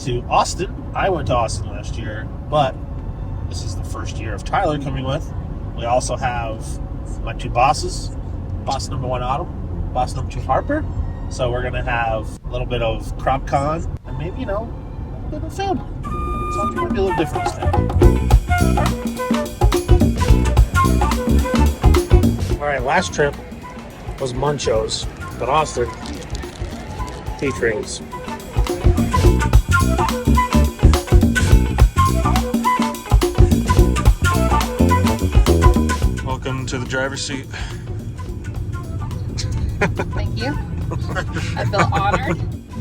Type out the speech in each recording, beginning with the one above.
to Austin. I went to Austin last year, but this is the first year of Tyler coming with. We also have my two bosses, boss number 1 Autumn, boss number 2 Harper. So we're gonna have a little bit of CropCon and maybe, a little bit of family. So it's gonna be a little different this time. All right, last trip was Munchos, but Austin, tea rings. Welcome to the driver's seat. Thank you. I feel honored.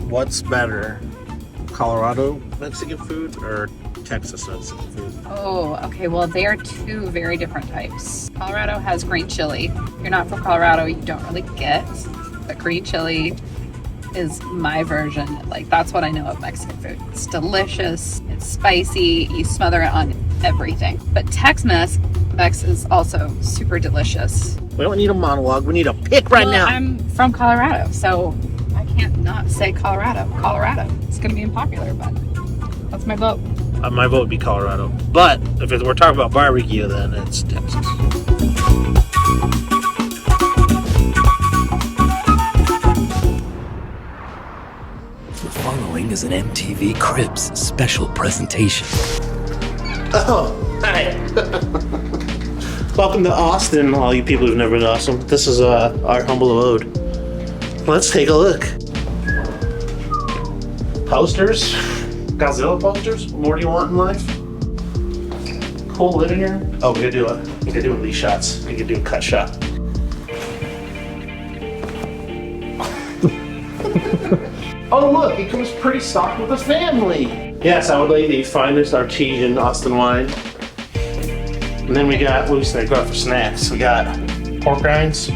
What's better, Colorado Mexican food or Texas Mexican food? Oh, okay. Well, they are two very different types. Colorado has green chili. If you're not from Colorado, you don't really get. But green chili is my version. Like, that's what I know of Mexican food. It's delicious. It's spicy. You smother it on everything. But Tex-Mex is also super delicious. We don't need a monologue. We need a pick right now. I'm from Colorado, so I can't not say Colorado. Colorado. It's going to be unpopular, but that's my vote. My vote would be Colorado. But if we're talking about barbecue, then it's Texas. The following is an MTV Cribs special presentation. Oh, hi. Welcome to Austin, all you people who've never been to Austin. This is our humble abode. Let's take a look. Posters, Godzilla posters. What more do you want in life? Cool living here. Oh, we could do these shots. We could do a cut shot. Oh look, it comes pre-stocked with a family. Yes, I would like the finest artesian Austin wine. And then we got, what do we say, go out for snacks. We got pork rinds.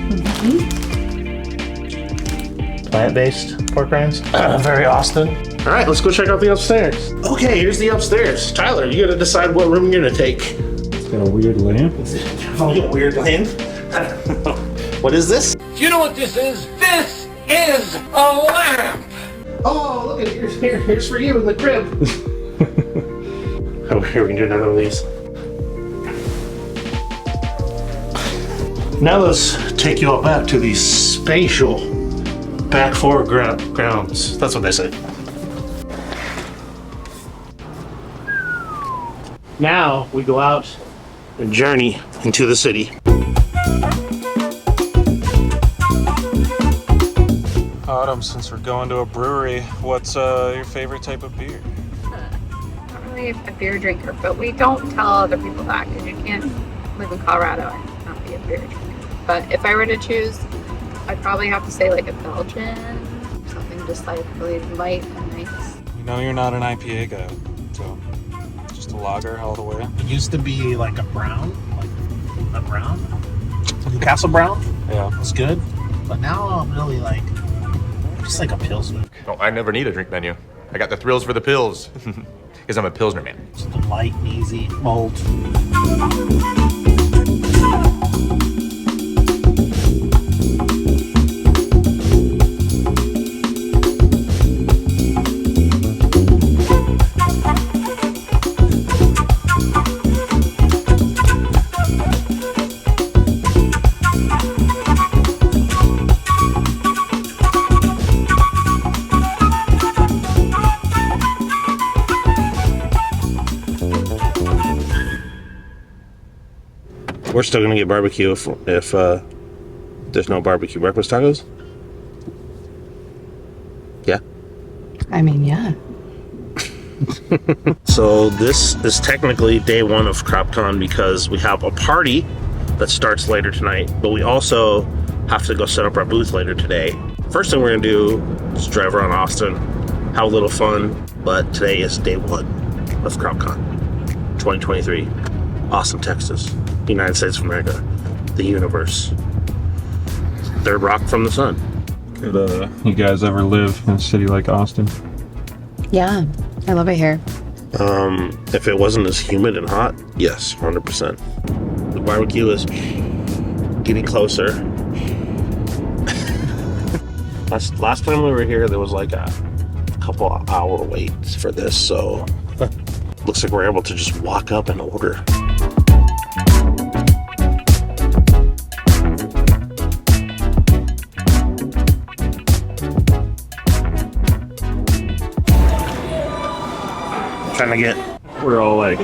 Plant-based pork rinds. Very Austin. All right, let's go check out the upstairs. Okay, here's the upstairs. Tyler, you gotta decide what room you're gonna take. It's got a weird lamp. Oh, a weird lamp? I don't know. What is this? Do you know what this is? This is a lamp! Oh, look at it. Here's for you in the crib. Oh, here, we can do another one of these. Now let's take you all back to the spatial back foregrounds. That's what they say. Now we go out and journey into the city. Autumn, since we're going to a brewery, what's your favorite type of beer? Not really a beer drinker, but we don't tell other people that because you can't live in Colorado and not be a beer drinker. But if I were to choose, I'd probably have to say like a Belgian, something just like really light and nice. You know you're not an IPA guy, so just a lager all the way. It used to be like a brown, Newcastle brown. Yeah. It's good. But now I'm really like, just like a Pilsner. Oh, I never need a drink menu. I got the thrills for the pills. Because I'm a Pilsner man. Just a light and easy mold. We're still gonna get barbecue if there's no barbecue breakfast tacos. Yeah. I mean, yeah. So this is technically day one of CropCon because we have a party that starts later tonight, but we also have to go set up our booth later today. First thing we're gonna do is drive around Austin, have a little fun, but today is day one of CropCon 2023. Austin, Texas, United States of America, the universe. Third rock from the sun. Could you guys ever live in a city like Austin? Yeah, I love it here. If it wasn't as humid and hot, yes, 100%. The barbecue is getting closer. Last time we were here, there was like a couple hour wait for this, so looks like we're able to just walk up and order. Trying to get, we're all like,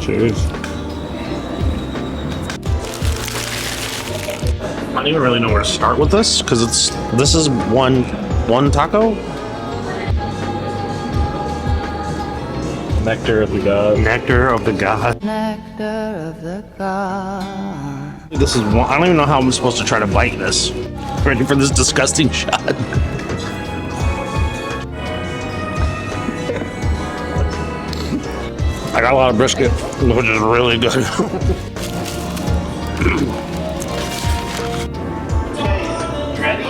Cheers. I don't even really know where to start with this because this is one taco. Nectar of the God. Nectar of the God. Nectar of the God. This is one. I don't even know how I'm supposed to try to bite this. Ready for this disgusting shot. I got a lot of brisket, which is really good. Ready?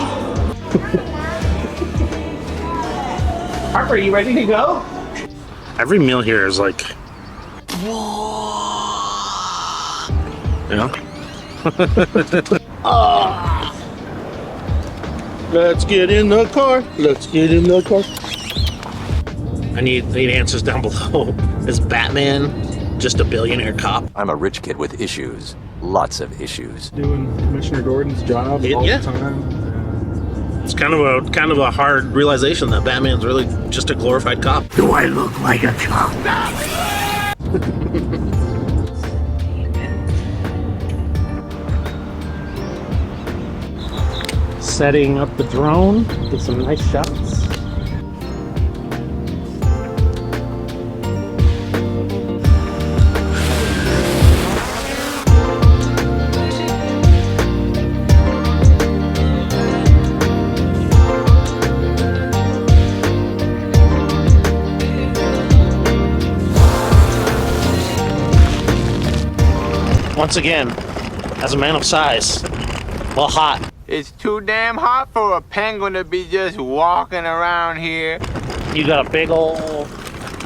Harper, are you ready to go? Every meal here is like, you know? Let's get in the car. Let's get in the car. I need answers down below. Is Batman just a billionaire cop? I'm a rich kid with issues. Lots of issues. Doing Commissioner Gordon's job all Yeah. the time. It's kind of a hard realization that Batman's really just a glorified cop. Do I look like a cop? Setting up the drone, get some nice shots. Once again, as a man of size, a little hot. It's too damn hot for a penguin to be just walking around here. You got a big old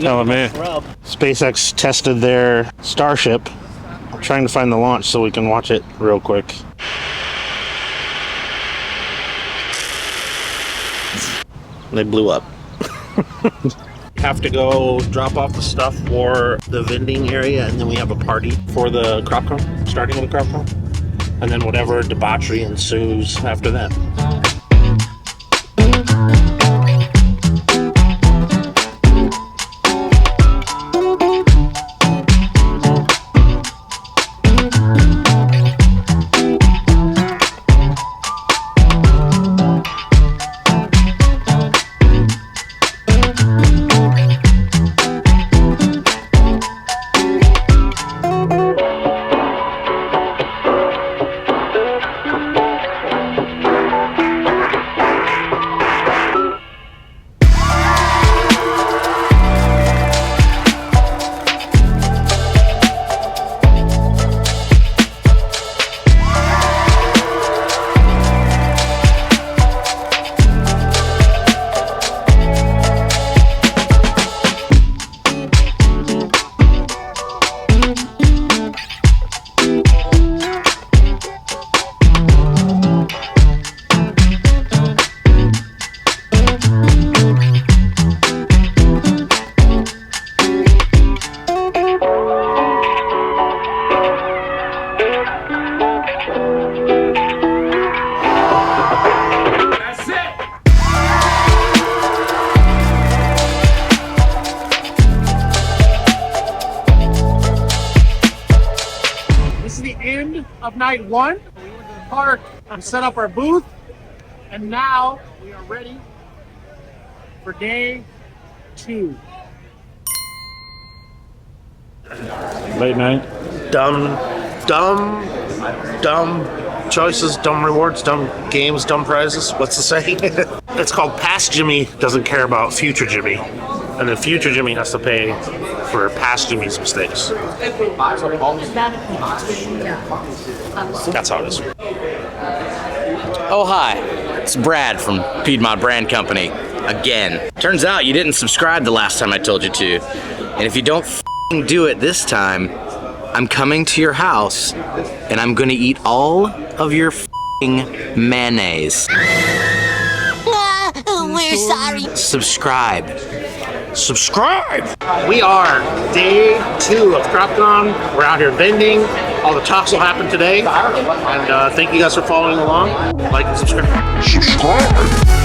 rub. SpaceX tested their Starship. I'm trying to find the launch so we can watch it real quick. They blew up. Have to go drop off the stuff for the vending area, and then we have a party for the CropCon, starting with the CropCon. And then whatever debauchery ensues after that. Of night one. We went to the park and set up our booth, and now we are ready for day 2. Late night. Dumb choices, dumb rewards, dumb games, dumb prizes. What's the saying? It's called Past Jimmy doesn't care about future Jimmy. And then future Jimmy has to pay for past Jimmy's mistakes. That's how it is. Oh, hi. It's Brad from Piedmont Brand Company. Again. Turns out you didn't subscribe the last time I told you to. And if you don't f***ing do it this time, I'm coming to your house and I'm gonna eat all of your f***ing mayonnaise. We're sorry. Subscribe. We are day 2 of CropCon. We're out here vending. All the talks will happen today. And thank you guys for following along. Like and subscribe.